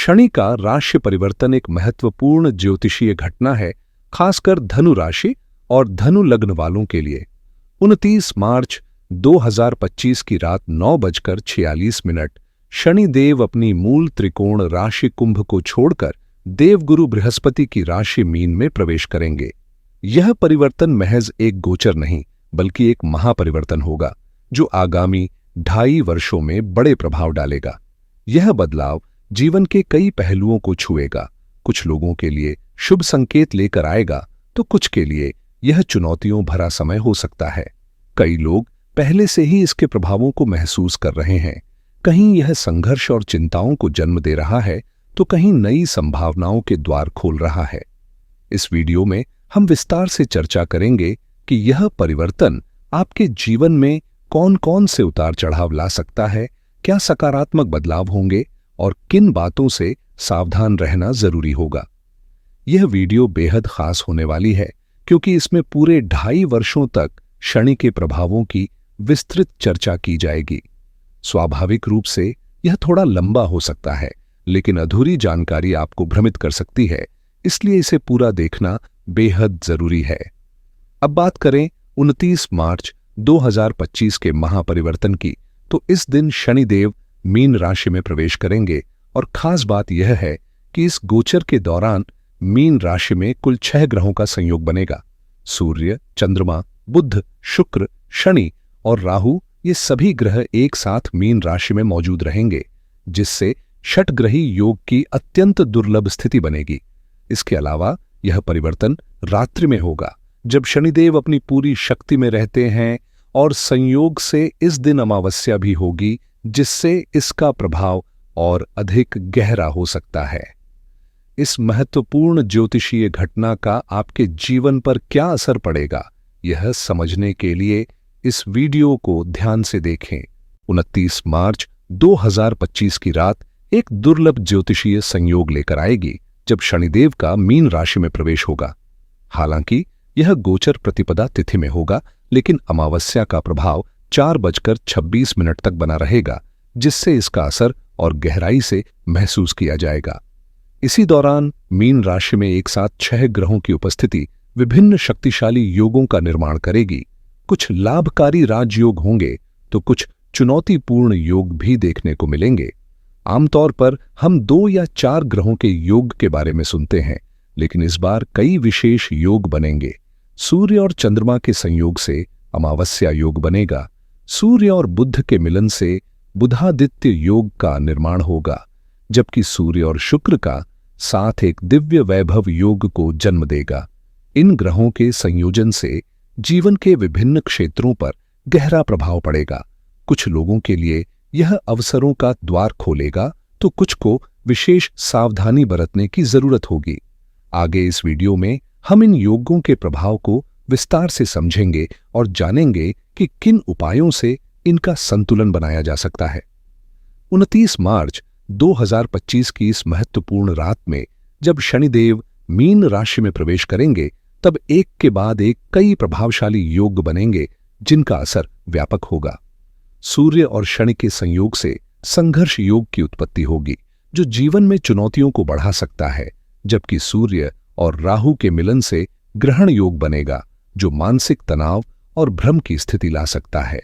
शनि का राशि परिवर्तन एक महत्वपूर्ण ज्योतिषीय घटना है, खासकर धनु राशि और धनु लग्न वालों के लिए। 29 मार्च 2025 की रात 9:46 शनि देव अपनी मूल त्रिकोण राशि कुंभ को छोड़कर देवगुरु बृहस्पति की राशि मीन में प्रवेश करेंगे। यह परिवर्तन महज एक गोचर नहीं, बल्कि एक महापरिवर्तन होगा जो आगामी 2.5 वर्षों में बड़े प्रभाव डालेगा। यह बदलाव जीवन के कई पहलुओं को छुएगा। कुछ लोगों के लिए शुभ संकेत लेकर आएगा, तो कुछ के लिए यह चुनौतियों भरा समय हो सकता है। कई लोग पहले से ही इसके प्रभावों को महसूस कर रहे हैं। कहीं यह संघर्ष और चिंताओं को जन्म दे रहा है, तो कहीं नई संभावनाओं के द्वार खोल रहा है। इस वीडियो में हम विस्तार से चर्चा करेंगे कि यह परिवर्तन आपके जीवन में कौन कौन से उतार चढ़ाव ला सकता है, क्या सकारात्मक बदलाव होंगे और किन बातों से सावधान रहना जरूरी होगा। यह वीडियो बेहद खास होने वाली है, क्योंकि इसमें पूरे 2.5 वर्षों तक शनि के प्रभावों की विस्तृत चर्चा की जाएगी। स्वाभाविक रूप से यह थोड़ा लंबा हो सकता है, लेकिन अधूरी जानकारी आपको भ्रमित कर सकती है, इसलिए इसे पूरा देखना बेहद जरूरी है। अब बात करें 29 मार्च 2025 के महापरिवर्तन की, तो इस दिन शनिदेव मीन राशि में प्रवेश करेंगे और खास बात यह है कि इस गोचर के दौरान मीन राशि में कुल 6 ग्रहों का संयोग बनेगा। सूर्य, चंद्रमा, बुध, शुक्र, शनि और राहु, ये सभी ग्रह एक साथ मीन राशि में मौजूद रहेंगे, जिससे षटग्रही योग की अत्यंत दुर्लभ स्थिति बनेगी। इसके अलावा यह परिवर्तन रात्रि में होगा, जब शनिदेव अपनी पूरी शक्ति में रहते हैं, और संयोग से इस दिन अमावस्या भी होगी, जिससे इसका प्रभाव और अधिक गहरा हो सकता है। इस महत्वपूर्ण ज्योतिषीय घटना का आपके जीवन पर क्या असर पड़ेगा, यह समझने के लिए इस वीडियो को ध्यान से देखें। 29 मार्च 2025 की रात एक दुर्लभ ज्योतिषीय संयोग लेकर आएगी, जब शनिदेव का मीन राशि में प्रवेश होगा। हालांकि यह गोचर प्रतिपदा तिथि में होगा, लेकिन अमावस्या का प्रभाव 4:26 तक बना रहेगा, जिससे इसका असर और गहराई से महसूस किया जाएगा। इसी दौरान मीन राशि में एक साथ 6 ग्रहों की उपस्थिति विभिन्न शक्तिशाली योगों का निर्माण करेगी। कुछ लाभकारी राजयोग होंगे, तो कुछ चुनौतीपूर्ण योग भी देखने को मिलेंगे। आमतौर पर हम 2 या 4 ग्रहों के योग के बारे में सुनते हैं, लेकिन इस बार कई विशेष योग बनेंगे। सूर्य और चंद्रमा के संयोग से अमावस्या योग बनेगा। सूर्य और बुध के मिलन से बुधादित्य योग का निर्माण होगा, जबकि सूर्य और शुक्र का साथ एक दिव्य वैभव योग को जन्म देगा। इन ग्रहों के संयोजन से जीवन के विभिन्न क्षेत्रों पर गहरा प्रभाव पड़ेगा। कुछ लोगों के लिए यह अवसरों का द्वार खोलेगा, तो कुछ को विशेष सावधानी बरतने की जरूरत होगी। आगे इस वीडियो में हम इन योगों के प्रभाव को विस्तार से समझेंगे और जानेंगे कि किन उपायों से इनका संतुलन बनाया जा सकता है। 29 मार्च 2025 की इस महत्वपूर्ण रात में जब शनिदेव मीन राशि में प्रवेश करेंगे, तब एक के बाद एक कई प्रभावशाली योग बनेंगे, जिनका असर व्यापक होगा। सूर्य और शनि के संयोग से संघर्ष योग की उत्पत्ति होगी, जो जीवन में चुनौतियों को बढ़ा सकता है, जबकि सूर्य और राहु के मिलन से ग्रहण योग बनेगा, जो मानसिक तनाव और भ्रम की स्थिति ला सकता है।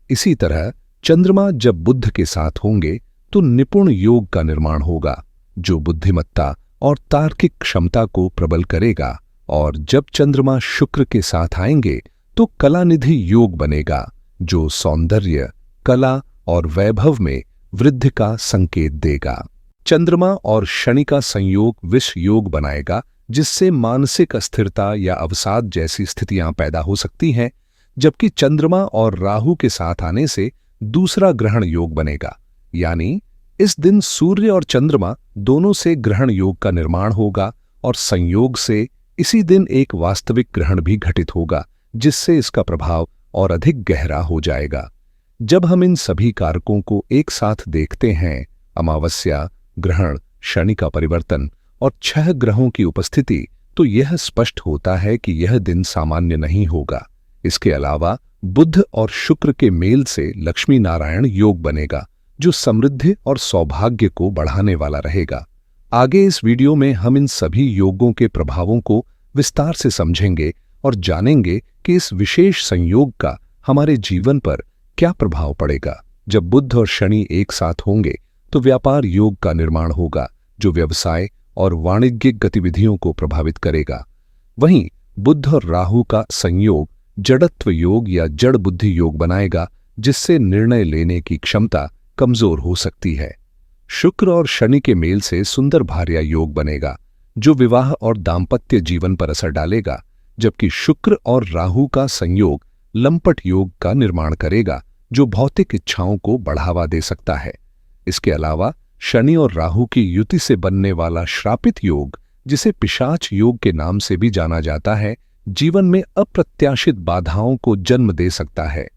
इसी तरह चंद्रमा जब बुध के साथ होंगे, तो निपुण योग का निर्माण होगा, जो बुद्धिमत्ता और तार्किक क्षमता को प्रबल करेगा। और जब चंद्रमा शुक्र के साथ आएंगे, तो कलानिधि योग बनेगा, जो सौंदर्य, कला और वैभव में वृद्धि का संकेत देगा। चंद्रमा और शनि का संयोग विष योग बनाएगा, जिससे मानसिक अस्थिरता या अवसाद जैसी स्थितियां पैदा हो सकती हैं, जबकि चंद्रमा और राहु के साथ आने से दूसरा ग्रहण योग बनेगा। यानी इस दिन सूर्य और चंद्रमा दोनों से ग्रहण योग का निर्माण होगा, और संयोग से इसी दिन एक वास्तविक ग्रहण भी घटित होगा, जिससे इसका प्रभाव और अधिक गहरा हो जाएगा। जब हम इन सभी कारकों को एक साथ देखते हैं, अमावस्या, ग्रहण, शनि का परिवर्तन और 6 ग्रहों की उपस्थिति, तो यह स्पष्ट होता है कि यह दिन सामान्य नहीं होगा। इसके अलावा बुध और शुक्र के मेल से लक्ष्मी नारायण योग बनेगा, जो समृद्धि और सौभाग्य को बढ़ाने वाला रहेगा। आगे इस वीडियो में हम इन सभी योगों के प्रभावों को विस्तार से समझेंगे और जानेंगे कि इस विशेष संयोग का हमारे जीवन पर क्या प्रभाव पड़ेगा। जब बुध और शनि एक साथ होंगे तो व्यापार योग का निर्माण होगा, जो व्यवसाय और वाणिज्यिक गतिविधियों को प्रभावित करेगा। वहीं बुध और राहु का संयोग जड़त्व योग या जड़ बुद्धि योग बनाएगा, जिससे निर्णय लेने की क्षमता कमजोर हो सकती है। शुक्र और शनि के मेल से सुंदर भार्या योग बनेगा, जो विवाह और दाम्पत्य जीवन पर असर डालेगा, जबकि शुक्र और राहु का संयोग लंपट योग का निर्माण करेगा, जो भौतिक इच्छाओं को बढ़ावा दे सकता है। इसके अलावा शनि और राहु की युति से बनने वाला श्रापित योग, जिसे पिशाच योग के नाम से भी जाना जाता है, जीवन में अप्रत्याशित बाधाओं को जन्म दे सकता है।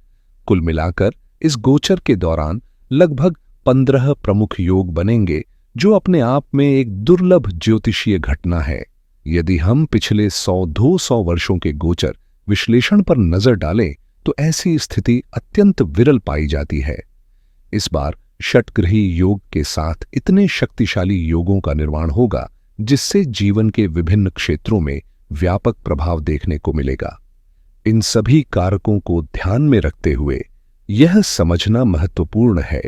कुल मिलाकर इस गोचर के दौरान लगभग 15 प्रमुख योग बनेंगे, जो अपने आप में एक दुर्लभ ज्योतिषीय घटना है। यदि हम पिछले 100-200 वर्षों के गोचर विश्लेषण पर नजर डालें तो ऐसी स्थिति अत्यंत विरल पाई जाती है। इस बार षटग्रही योग के साथ इतने शक्तिशाली योगों का निर्माण होगा, जिससे जीवन के विभिन्न क्षेत्रों में व्यापक प्रभाव देखने को मिलेगा। इन सभी कारकों को ध्यान में रखते हुए यह समझना महत्वपूर्ण है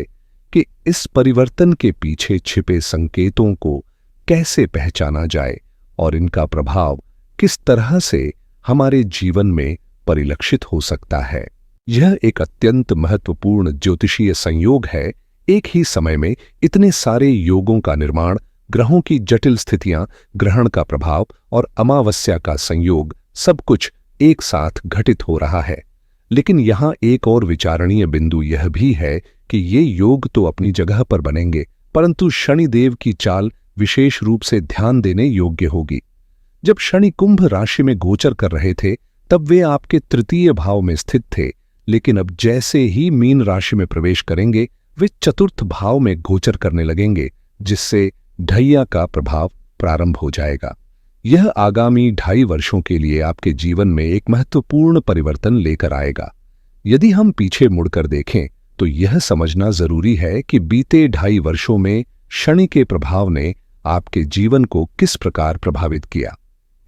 कि इस परिवर्तन के पीछे छिपे संकेतों को कैसे पहचाना जाए और इनका प्रभाव किस तरह से हमारे जीवन में परिलक्षित हो सकता है। यह एक अत्यंत महत्वपूर्ण ज्योतिषीय संयोग है। एक ही समय में इतने सारे योगों का निर्माण, ग्रहों की जटिल स्थितियां, ग्रहण का प्रभाव और अमावस्या का संयोग, सब कुछ एक साथ घटित हो रहा है। लेकिन यहां एक और विचारणीय बिंदु यह भी है कि ये योग तो अपनी जगह पर बनेंगे, परंतु शनिदेव की चाल विशेष रूप से ध्यान देने योग्य होगी। जब शनि कुंभ राशि में गोचर कर रहे थे तब वे आपके तृतीय भाव में स्थित थे, लेकिन अब जैसे ही मीन राशि में प्रवेश करेंगे वे चतुर्थ भाव में गोचर करने लगेंगे, जिससे ढैया का प्रभाव प्रारंभ हो जाएगा। यह आगामी 2.5 वर्षों के लिए आपके जीवन में एक महत्वपूर्ण परिवर्तन लेकर आएगा। यदि हम पीछे मुड़कर देखें तो यह समझना जरूरी है कि बीते 2.5 वर्षों में शनि के प्रभाव ने आपके जीवन को किस प्रकार प्रभावित किया।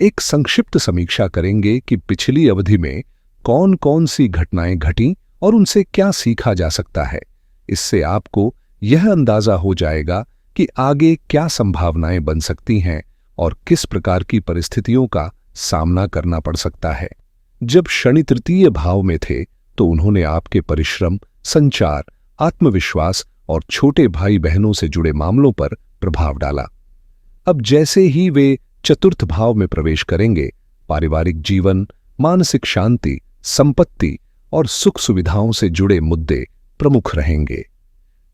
एक संक्षिप्त समीक्षा करेंगे कि पिछली अवधि में कौन कौन सी घटनाएं घटीं और उनसे क्या सीखा जा सकता है। इससे आपको यह अंदाजा हो जाएगा कि आगे क्या संभावनाएं बन सकती हैं और किस प्रकार की परिस्थितियों का सामना करना पड़ सकता है। जब शनि तृतीय भाव में थे तो उन्होंने आपके परिश्रम, संचार, आत्मविश्वास और छोटे भाई बहनों से जुड़े मामलों पर प्रभाव डाला। अब जैसे ही वे चतुर्थ भाव में प्रवेश करेंगे, पारिवारिक जीवन, मानसिक शांति, संपत्ति और सुख सुविधाओं से जुड़े मुद्दे प्रमुख रहेंगे।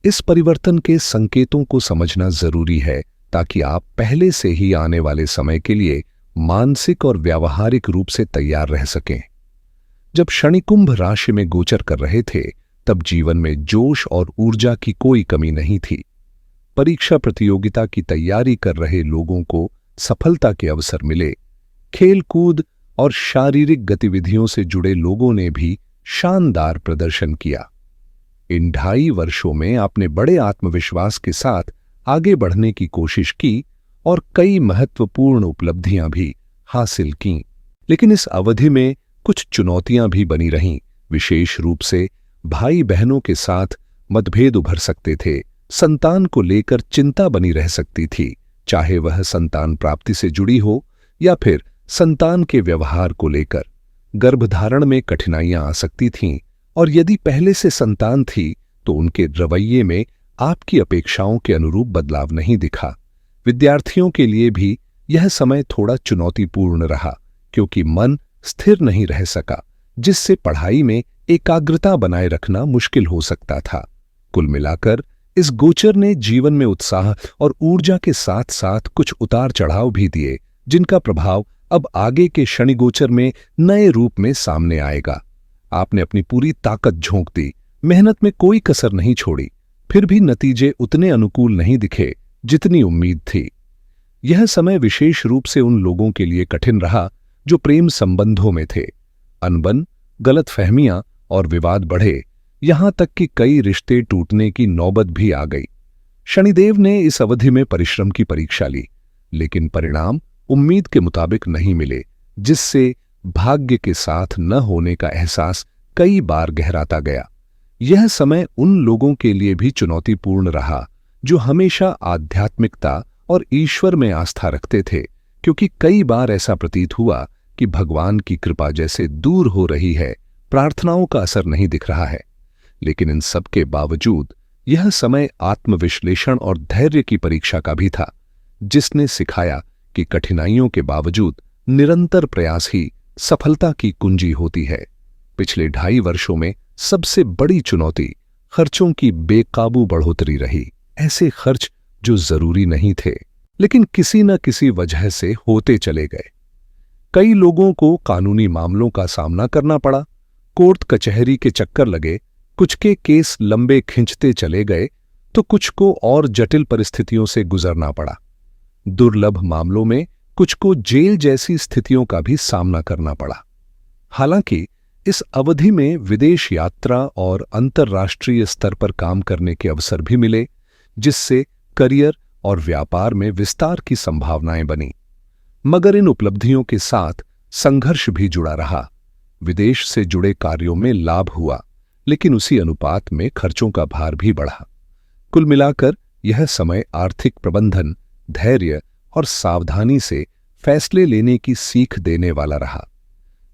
इस परिवर्तन के संकेतों को समझना जरूरी है ताकि आप पहले से ही आने वाले समय के लिए मानसिक और व्यावहारिक रूप से तैयार रह सकें। जब शनि कुंभ राशि में गोचर कर रहे थे तब जीवन में जोश और ऊर्जा की कोई कमी नहीं थी। परीक्षा प्रतियोगिता की तैयारी कर रहे लोगों को सफलता के अवसर मिले। खेल कूद और शारीरिक गतिविधियों से जुड़े लोगों ने भी शानदार प्रदर्शन किया। इन 2.5 वर्षों में आपने बड़े आत्मविश्वास के साथ आगे बढ़ने की कोशिश की और कई महत्वपूर्ण उपलब्धियां भी हासिल कीं। लेकिन इस अवधि में कुछ चुनौतियां भी बनी रहीं। विशेष रूप से भाई बहनों के साथ मतभेद उभर सकते थे। संतान को लेकर चिंता बनी रह सकती थी, चाहे वह संतान प्राप्ति से जुड़ी हो या फिर संतान के व्यवहार को लेकर। गर्भधारण में कठिनाइयां आ सकती थीं और यदि पहले से संतान थी तो उनके रवैये में आपकी अपेक्षाओं के अनुरूप बदलाव नहीं दिखा। विद्यार्थियों के लिए भी यह समय थोड़ा चुनौतीपूर्ण रहा, क्योंकि मन स्थिर नहीं रह सका, जिससे पढ़ाई में एकाग्रता बनाए रखना मुश्किल हो सकता था। कुल मिलाकर इस गोचर ने जीवन में उत्साह और ऊर्जा के साथ साथ कुछ उतार चढ़ाव भी दिए, जिनका प्रभाव अब आगे के शनि गोचर में नए रूप में सामने आएगा। आपने अपनी पूरी ताकत झोंक दी, मेहनत में कोई कसर नहीं छोड़ी, फिर भी नतीजे उतने अनुकूल नहीं दिखे जितनी उम्मीद थी। यह समय विशेष रूप से उन लोगों के लिए कठिन रहा जो प्रेम संबंधों में थे। अनबन, गलतफहमियां और विवाद बढ़े, यहां तक कि कई रिश्ते टूटने की नौबत भी आ गई। शनिदेव ने इस अवधि में परिश्रम की परीक्षा ली, लेकिन परिणाम उम्मीद के मुताबिक नहीं मिले, जिससे भाग्य के साथ न होने का एहसास कई बार गहराता गया। यह समय उन लोगों के लिए भी चुनौतीपूर्ण रहा जो हमेशा आध्यात्मिकता और ईश्वर में आस्था रखते थे, क्योंकि कई बार ऐसा प्रतीत हुआ कि भगवान की कृपा जैसे दूर हो रही है, प्रार्थनाओं का असर नहीं दिख रहा है। लेकिन इन सब के बावजूद यह समय आत्मविश्लेषण और धैर्य की परीक्षा का भी था, जिसने सिखाया कि कठिनाइयों के बावजूद निरंतर प्रयास ही सफलता की कुंजी होती है। पिछले 2.5 वर्षों में सबसे बड़ी चुनौती खर्चों की बेकाबू बढ़ोतरी रही। ऐसे खर्च जो जरूरी नहीं थे, लेकिन किसी न किसी वजह से होते चले गए। कई लोगों को कानूनी मामलों का सामना करना पड़ा, कोर्ट कचहरी के चक्कर लगे, कुछ के केस लंबे खिंचते चले गए तो कुछ को और जटिल परिस्थितियों से गुजरना पड़ा। दुर्लभ मामलों में कुछ को जेल जैसी स्थितियों का भी सामना करना पड़ा। हालांकि इस अवधि में विदेश यात्रा और अंतर्राष्ट्रीय स्तर पर काम करने के अवसर भी मिले, जिससे करियर और व्यापार में विस्तार की संभावनाएं बनी। मगर इन उपलब्धियों के साथ संघर्ष भी जुड़ा रहा। विदेश से जुड़े कार्यों में लाभ हुआ, लेकिन उसी अनुपात में खर्चों का भार भी बढ़ा। कुल मिलाकर यह समय आर्थिक प्रबंधन, धैर्य और सावधानी से फैसले लेने की सीख देने वाला रहा।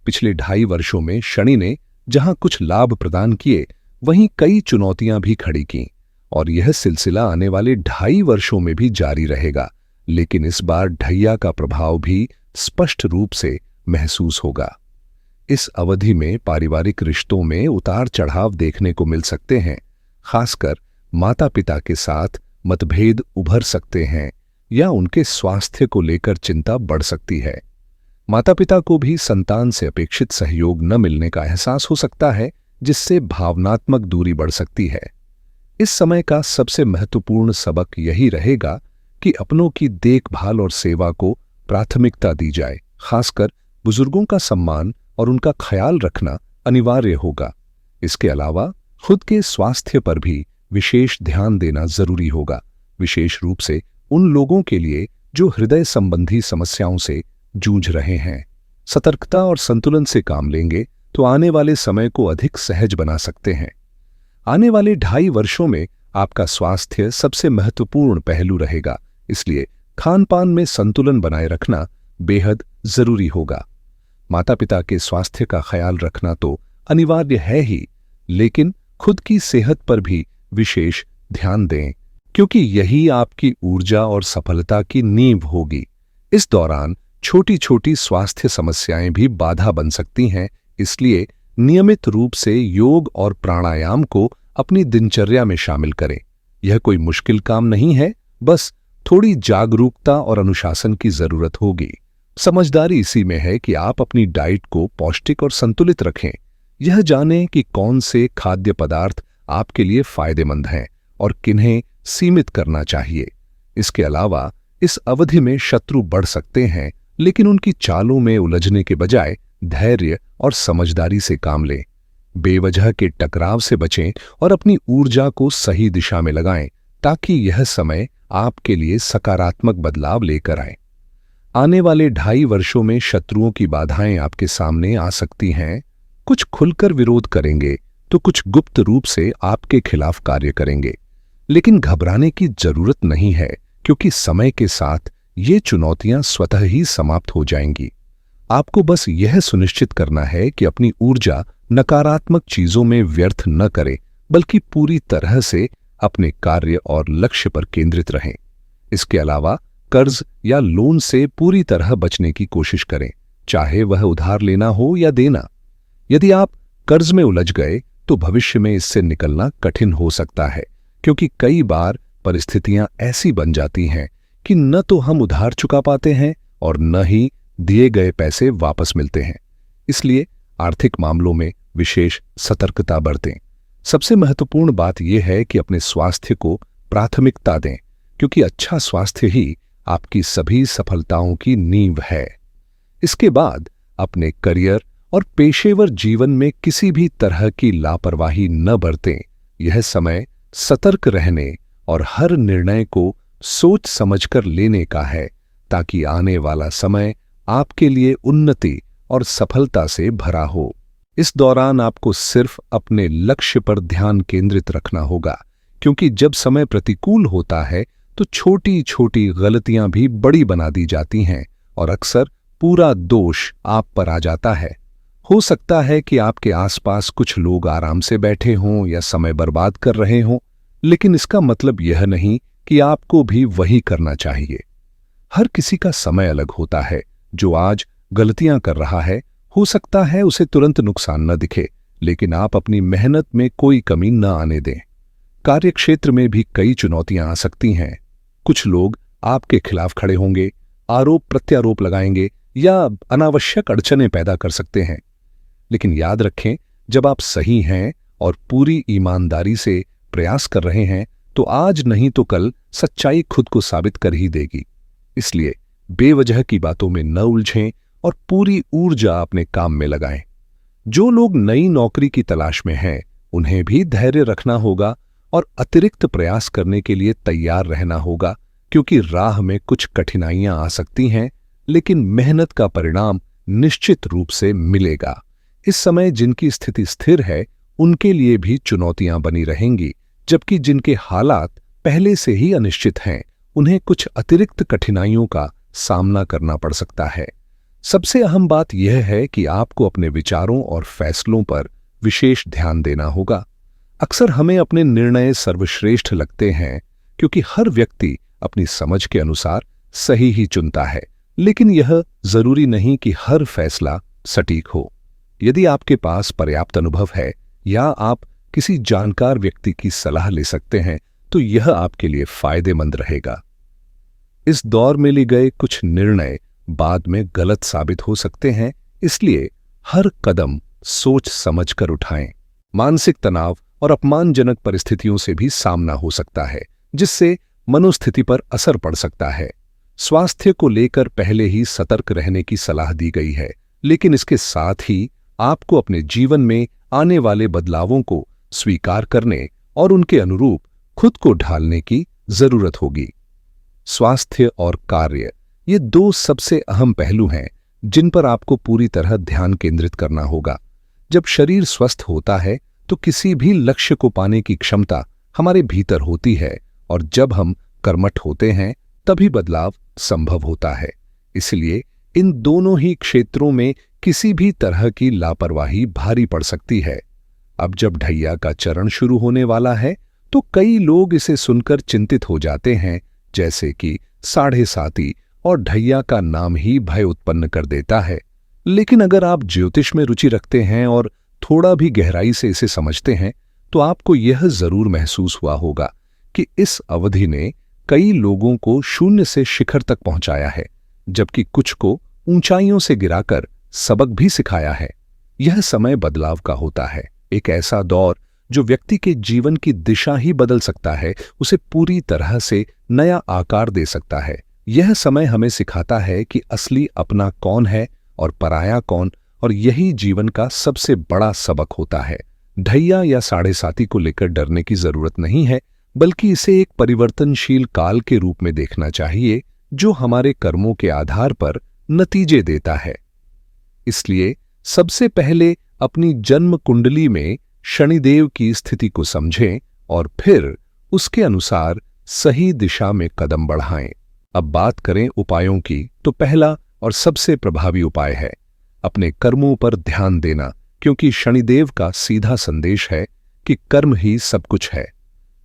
पिछले 2.5 वर्षों में शनि ने जहां कुछ लाभ प्रदान किए, वहीं कई चुनौतियां भी खड़ी कीं, और यह सिलसिला आने वाले 2.5 वर्षों में भी जारी रहेगा। लेकिन इस बार ढैया का प्रभाव भी स्पष्ट रूप से महसूस होगा। इस अवधि में पारिवारिक रिश्तों में उतार चढ़ाव देखने को मिल सकते हैं। खासकर माता पिता के साथ मतभेद उभर सकते हैं या उनके स्वास्थ्य को लेकर चिंता बढ़ सकती है। माता पिता को भी संतान से अपेक्षित सहयोग न मिलने का एहसास हो सकता है, जिससे भावनात्मक दूरी बढ़ सकती है। इस समय का सबसे महत्वपूर्ण सबक यही रहेगा कि अपनों की देखभाल और सेवा को प्राथमिकता दी जाए। खासकर बुजुर्गों का सम्मान और उनका ख्याल रखना अनिवार्य होगा। इसके अलावा खुद के स्वास्थ्य पर भी विशेष ध्यान देना जरूरी होगा, विशेष रूप से उन लोगों के लिए जो हृदय संबंधी समस्याओं से जूझ रहे हैं। सतर्कता और संतुलन से काम लेंगे तो आने वाले समय को अधिक सहज बना सकते हैं। आने वाले 2.5 वर्षों में आपका स्वास्थ्य सबसे महत्वपूर्ण पहलू रहेगा, इसलिए खान पान में संतुलन बनाए रखना बेहद जरूरी होगा। माता पिता के स्वास्थ्य का ख्याल रखना तो अनिवार्य है ही, लेकिन खुद की सेहत पर भी विशेष ध्यान दें, क्योंकि यही आपकी ऊर्जा और सफलता की नींव होगी। इस दौरान छोटी छोटी स्वास्थ्य समस्याएं भी बाधा बन सकती हैं, इसलिए नियमित रूप से योग और प्राणायाम को अपनी दिनचर्या में शामिल करें। यह कोई मुश्किल काम नहीं है, बस थोड़ी जागरूकता और अनुशासन की जरूरत होगी। समझदारी इसी में है कि आप अपनी डाइट को पौष्टिक और संतुलित रखें। यह जानें कि कौन से खाद्य पदार्थ आपके लिए फायदेमंद हैं और किन्हें सीमित करना चाहिए। इसके अलावा इस अवधि में शत्रु बढ़ सकते हैं, लेकिन उनकी चालों में उलझने के बजाय धैर्य और समझदारी से काम लें। बेवजह के टकराव से बचें और अपनी ऊर्जा को सही दिशा में लगाएं, ताकि यह समय आपके लिए सकारात्मक बदलाव लेकर आए। आने वाले 2.5 वर्षों में शत्रुओं की बाधाएं आपके सामने आ सकती हैं। कुछ खुलकर विरोध करेंगे तो कुछ गुप्त रूप से आपके खिलाफ कार्य करेंगे, लेकिन घबराने की जरूरत नहीं है, क्योंकि समय के साथ ये चुनौतियां स्वतः ही समाप्त हो जाएंगी। आपको बस यह सुनिश्चित करना है कि अपनी ऊर्जा नकारात्मक चीजों में व्यर्थ न करें, बल्कि पूरी तरह से अपने कार्य और लक्ष्य पर केंद्रित रहें। इसके अलावा कर्ज या लोन से पूरी तरह बचने की कोशिश करें, चाहे वह उधार लेना हो या देना। यदि आप कर्ज में उलझ गए तो भविष्य में इससे निकलना कठिन हो सकता है, क्योंकि कई बार परिस्थितियां ऐसी बन जाती हैं कि न तो हम उधार चुका पाते हैं और न ही दिए गए पैसे वापस मिलते हैं। इसलिए आर्थिक मामलों में विशेष सतर्कता बरतें। सबसे महत्वपूर्ण बात यह है कि अपने स्वास्थ्य को प्राथमिकता दें, क्योंकि अच्छा स्वास्थ्य ही आपकी सभी सफलताओं की नींव है। इसके बाद अपने करियर और पेशेवर जीवन में किसी भी तरह की लापरवाही न बरतें। यह समय सतर्क रहने और हर निर्णय को सोच समझकर लेने का है, ताकि आने वाला समय आपके लिए उन्नति और सफलता से भरा हो। इस दौरान आपको सिर्फ अपने लक्ष्य पर ध्यान केंद्रित रखना होगा, क्योंकि जब समय प्रतिकूल होता है तो छोटी छोटी गलतियां भी बड़ी बना दी जाती हैं और अक्सर पूरा दोष आप पर आ जाता है। हो सकता है कि आपके आसपास कुछ लोग आराम से बैठे हों या समय बर्बाद कर रहे हों, लेकिन इसका मतलब यह नहीं कि आपको भी वही करना चाहिए। हर किसी का समय अलग होता है। जो आज गलतियां कर रहा है, हो सकता है उसे तुरंत नुकसान न दिखे, लेकिन आप अपनी मेहनत में कोई कमी न आने दें। कार्यक्षेत्र में भी कई चुनौतियां आ सकती हैं। कुछ लोग आपके खिलाफ खड़े होंगे, आरोप प्रत्यारोप लगाएंगे या अनावश्यक अड़चनें पैदा कर सकते हैं। लेकिन याद रखें, जब आप सही हैं और पूरी ईमानदारी से प्रयास कर रहे हैं, तो आज नहीं तो कल सच्चाई खुद को साबित कर ही देगी। इसलिए बेवजह की बातों में न उलझें और पूरी ऊर्जा अपने काम में लगाएं। जो लोग नई नौकरी की तलाश में हैं, उन्हें भी धैर्य रखना होगा और अतिरिक्त प्रयास करने के लिए तैयार रहना होगा, क्योंकि राह में कुछ कठिनाइयां आ सकती हैं, लेकिन मेहनत का परिणाम निश्चित रूप से मिलेगा। इस समय जिनकी स्थिति स्थिर है, उनके लिए भी चुनौतियां बनी रहेंगी, जबकि जिनके हालात पहले से ही अनिश्चित हैं, उन्हें कुछ अतिरिक्त कठिनाइयों का सामना करना पड़ सकता है। सबसे अहम बात यह है कि आपको अपने विचारों और फैसलों पर विशेष ध्यान देना होगा। अक्सर हमें अपने निर्णय सर्वश्रेष्ठ लगते हैं, क्योंकि हर व्यक्ति अपनी समझ के अनुसार सही ही चुनता है, लेकिन यह जरूरी नहीं कि हर फैसला सटीक हो। यदि आपके पास पर्याप्त अनुभव है या आप किसी जानकार व्यक्ति की सलाह ले सकते हैं, तो यह आपके लिए फायदेमंद रहेगा। इस दौर में लिए गए कुछ निर्णय बाद में गलत साबित हो सकते हैं, इसलिए हर कदम सोच समझकर उठाएं। मानसिक तनाव और अपमानजनक परिस्थितियों से भी सामना हो सकता है, जिससे मनोस्थिति पर असर पड़ सकता है। स्वास्थ्य को लेकर पहले ही सतर्क रहने की सलाह दी गई है, लेकिन इसके साथ ही आपको अपने जीवन में आने वाले बदलावों को स्वीकार करने और उनके अनुरूप खुद को ढालने की जरूरत होगी। स्वास्थ्य और कार्य, ये दो सबसे अहम पहलू हैं जिन पर आपको पूरी तरह ध्यान केंद्रित करना होगा। जब शरीर स्वस्थ होता है तो किसी भी लक्ष्य को पाने की क्षमता हमारे भीतर होती है, और जब हम कर्मठ होते हैं तभी बदलाव संभव होता है। इसलिए इन दोनों ही क्षेत्रों में किसी भी तरह की लापरवाही भारी पड़ सकती है। अब जब ढैया का चरण शुरू होने वाला है, तो कई लोग इसे सुनकर चिंतित हो जाते हैं, जैसे कि साढ़े साती और ढैया का नाम ही भय उत्पन्न कर देता है। लेकिन अगर आप ज्योतिष में रुचि रखते हैं और थोड़ा भी गहराई से इसे समझते हैं, तो आपको यह जरूर महसूस हुआ होगा कि इस अवधि ने कई लोगों को शून्य से शिखर तक पहुंचाया है, जबकि कुछ को ऊंचाइयों से गिराकर सबक भी सिखाया है। यह समय बदलाव का होता है, एक ऐसा दौर जो व्यक्ति के जीवन की दिशा ही बदल सकता है, उसे पूरी तरह से नया आकार दे सकता है। यह समय हमें सिखाता है कि असली अपना कौन है और पराया कौन, और यही जीवन का सबसे बड़ा सबक होता है। ढैया या साढ़े साती को लेकर डरने की जरूरत नहीं है, बल्कि इसे एक परिवर्तनशील काल के रूप में देखना चाहिए, जो हमारे कर्मों के आधार पर नतीजे देता है। इसलिए सबसे पहले अपनी जन्म कुंडली में शनिदेव की स्थिति को समझें और फिर उसके अनुसार सही दिशा में कदम बढ़ाएं। अब बात करें उपायों की, तो पहला और सबसे प्रभावी उपाय है अपने कर्मों पर ध्यान देना, क्योंकि शनिदेव का सीधा संदेश है कि कर्म ही सब कुछ है।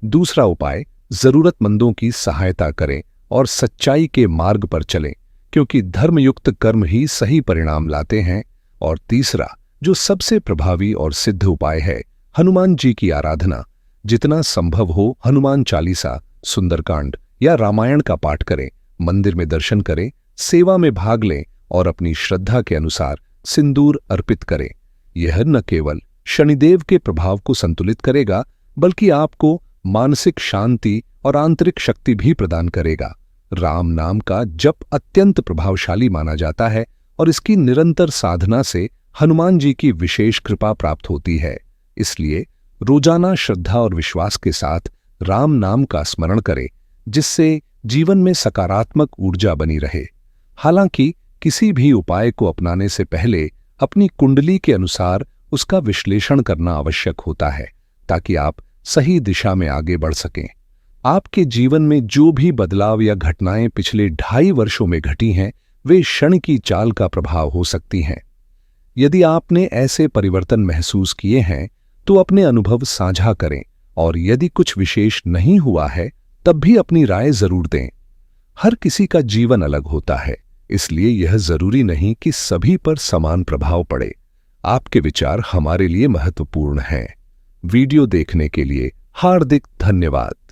दूसरा उपाय, जरूरतमंदों की सहायता करें और सच्चाई के मार्ग पर चलें, क्योंकि धर्मयुक्त कर्म ही सही परिणाम लाते हैं। और तीसरा, जो सबसे प्रभावी और सिद्ध उपाय है, हनुमान जी की आराधना। जितना संभव हो हनुमान चालीसा, सुंदरकांड या रामायण का पाठ करें, मंदिर में दर्शन करें, सेवा में भाग लें और अपनी श्रद्धा के अनुसार सिंदूर अर्पित करें। यह न केवल शनिदेव के प्रभाव को संतुलित करेगा, बल्कि आपको मानसिक शांति और आंतरिक शक्ति भी प्रदान करेगा। राम नाम का जप अत्यंत प्रभावशाली माना जाता है और इसकी निरंतर साधना से हनुमान जी की विशेष कृपा प्राप्त होती है। इसलिए रोजाना श्रद्धा और विश्वास के साथ राम नाम का स्मरण करें, जिससे जीवन में सकारात्मक ऊर्जा बनी रहे। हालांकि किसी भी उपाय को अपनाने से पहले अपनी कुंडली के अनुसार उसका विश्लेषण करना आवश्यक होता है, ताकि आप सही दिशा में आगे बढ़ सकें। आपके जीवन में जो भी बदलाव या घटनाएं पिछले 2.5 वर्षों में घटी हैं, वे क्षण की चाल का प्रभाव हो सकती हैं। यदि आपने ऐसे परिवर्तन महसूस किए हैं, तो अपने अनुभव साझा करें, और यदि कुछ विशेष नहीं हुआ है, तब भी अपनी राय जरूर दें। हर किसी का जीवन अलग होता है, इसलिए यह जरूरी नहीं कि सभी पर समान प्रभाव पड़े। आपके विचार हमारे लिए महत्वपूर्ण हैं। वीडियो देखने के लिए हार्दिक धन्यवाद।